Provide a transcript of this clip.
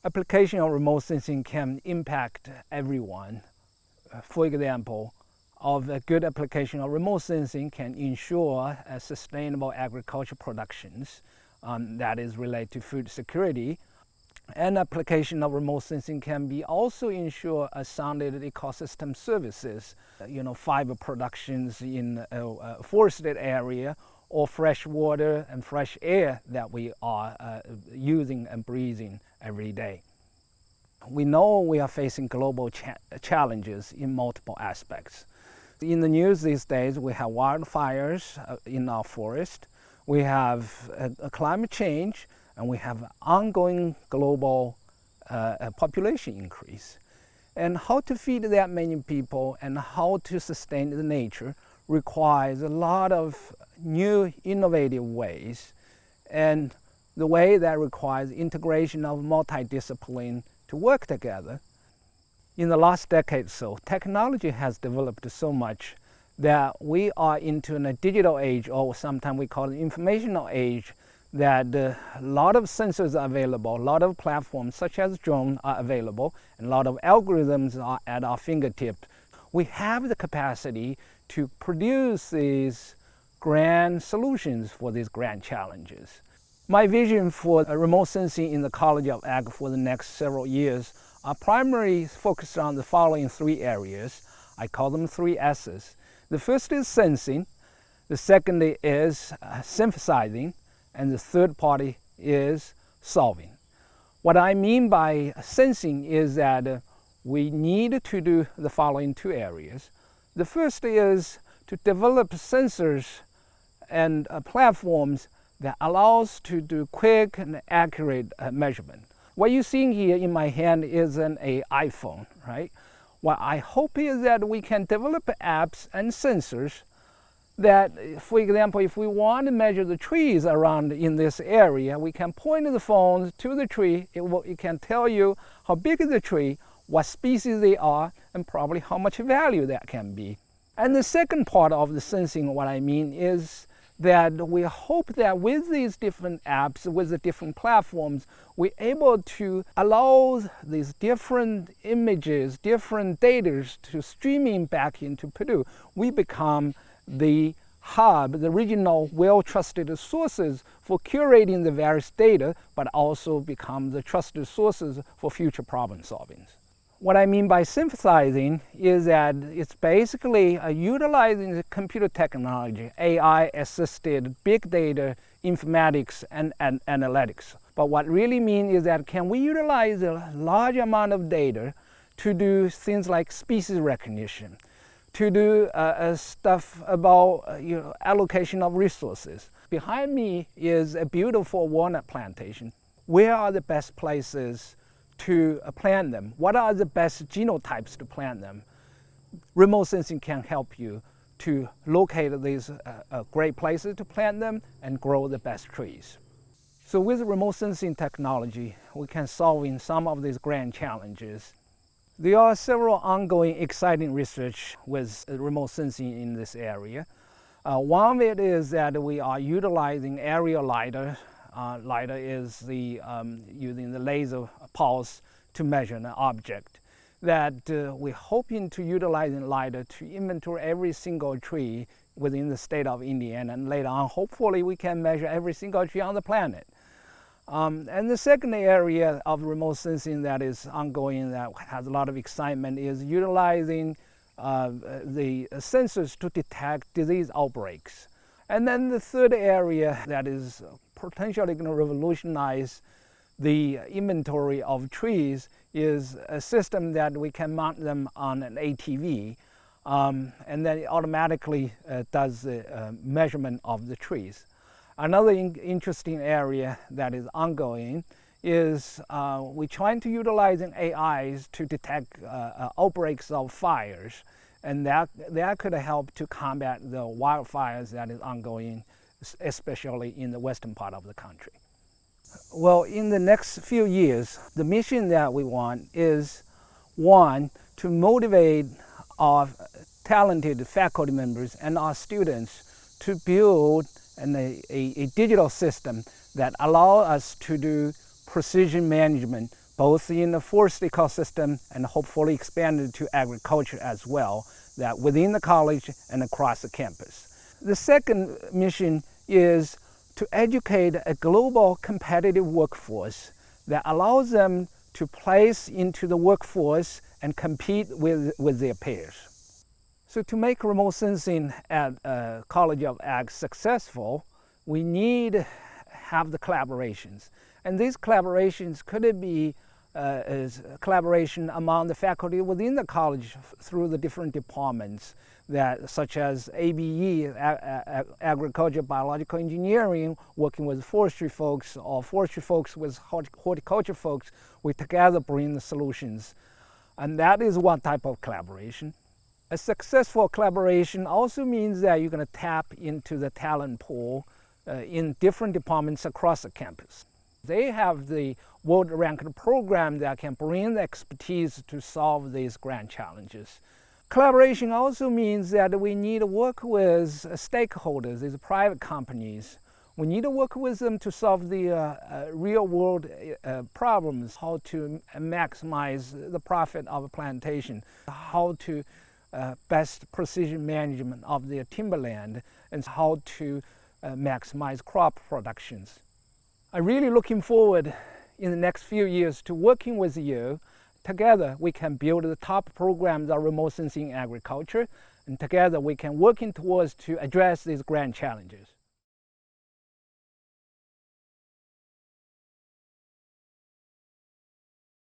Application of remote sensing can impact everyone. For example, of a good application of remote sensing can ensure sustainable agriculture productions that is related to food security. An application of remote sensing can be also ensure a sounded ecosystem services, fiber productions in a forested area, or fresh water and fresh air that we are using and breathing every day. We know we are facing global challenges in multiple aspects. In the news these days, we have wildfires in our forest, we have a climate change, and we have ongoing global population increase. And how to feed that many people and how to sustain the nature requires a lot of new innovative ways. And the way that requires integration of multidiscipline to work together. In the last decade or so, technology has developed so much that we are into a digital age, or sometimes we call it informational age, that a lot of sensors are available, a lot of platforms such as drones are available, and a lot of algorithms are at our fingertips. We have the capacity to produce these grand solutions for these grand challenges. My vision for remote sensing in the College of Ag for the next several years are primarily focused on the following three areas. I call them 3 S's. The first is sensing, the second is synthesizing, and the third party is solving. What I mean by sensing is that we need to do the following 2 areas. The first is to develop sensors and platforms that allows to do quick and accurate measurement. What you're seeing here in my hand is an iPhone, right? What I hope is that we can develop apps and sensors that, for example, if we want to measure the trees around in this area, we can point the phone to the tree. It can tell you how big is the tree, what species they are, and probably how much value that can be. And the second part of the sensing, what I mean is that we hope that with these different apps, with the different platforms, we're able to allow these different images, different data to streaming back into Purdue. We become the hub, the regional well-trusted sources for curating the various data, but also become the trusted sources for future problem solving. What I mean by synthesizing is that it's basically utilizing the computer technology, AI-assisted big data, informatics, and analytics. But what really means is that can we utilize a large amount of data to do things like species recognition, to do stuff about allocation of resources. Behind me is a beautiful walnut plantation. Where are the best places to plant them? What are the best genotypes to plant them? Remote sensing can help you to locate these great places to plant them and grow the best trees. So with remote sensing technology, we can solve some of these grand challenges. There are several ongoing exciting research with remote sensing in this area. One of it is that we are utilizing aerial LiDAR. LiDAR is using the laser pulse to measure an object. That we're hoping to utilize LiDAR to inventory every single tree within the state of Indiana, and later on, hopefully, we can measure every single tree on the planet. And the second area of remote sensing that is ongoing, that has a lot of excitement, is utilizing the sensors to detect disease outbreaks. And then the third area that is potentially going to revolutionize the inventory of trees is a system that we can mount them on an ATV, and then it automatically does the measurement of the trees. Another interesting area that is ongoing is we're trying to utilize AIs to detect outbreaks of fires, and that could help to combat the wildfires that is ongoing, especially in the western part of the country. Well, in the next few years, the mission that we want is, one, to motivate our talented faculty members and our students to build a digital system that allows us to do precision management, both in the forest ecosystem and hopefully expanded to agriculture as well, that within the college and across the campus. The second mission is to educate a global competitive workforce that allows them to place into the workforce and compete with their peers. So to make remote sensing at College of Ag successful, we need to have the collaborations. And these collaborations could be collaboration among the faculty within the college through the different departments, such as ABE, Agriculture Biological Engineering, working with forestry folks, or forestry folks with horticulture folks. We together bring the solutions. And that is one type of collaboration. A successful collaboration also means that you're going to tap into the talent pool in different departments across the campus. They have the world-ranked program that can bring the expertise to solve these grand challenges. Collaboration also means that we need to work with stakeholders, these private companies. We need to work with them to solve the real-world problems, how to maximize the profit of a plantation, how to best precision management of their timberland, and how to maximize crop productions. I'm really looking forward in the next few years to working with you. Together we can build the top programs of remote sensing agriculture, and together we can working towards to address these grand challenges.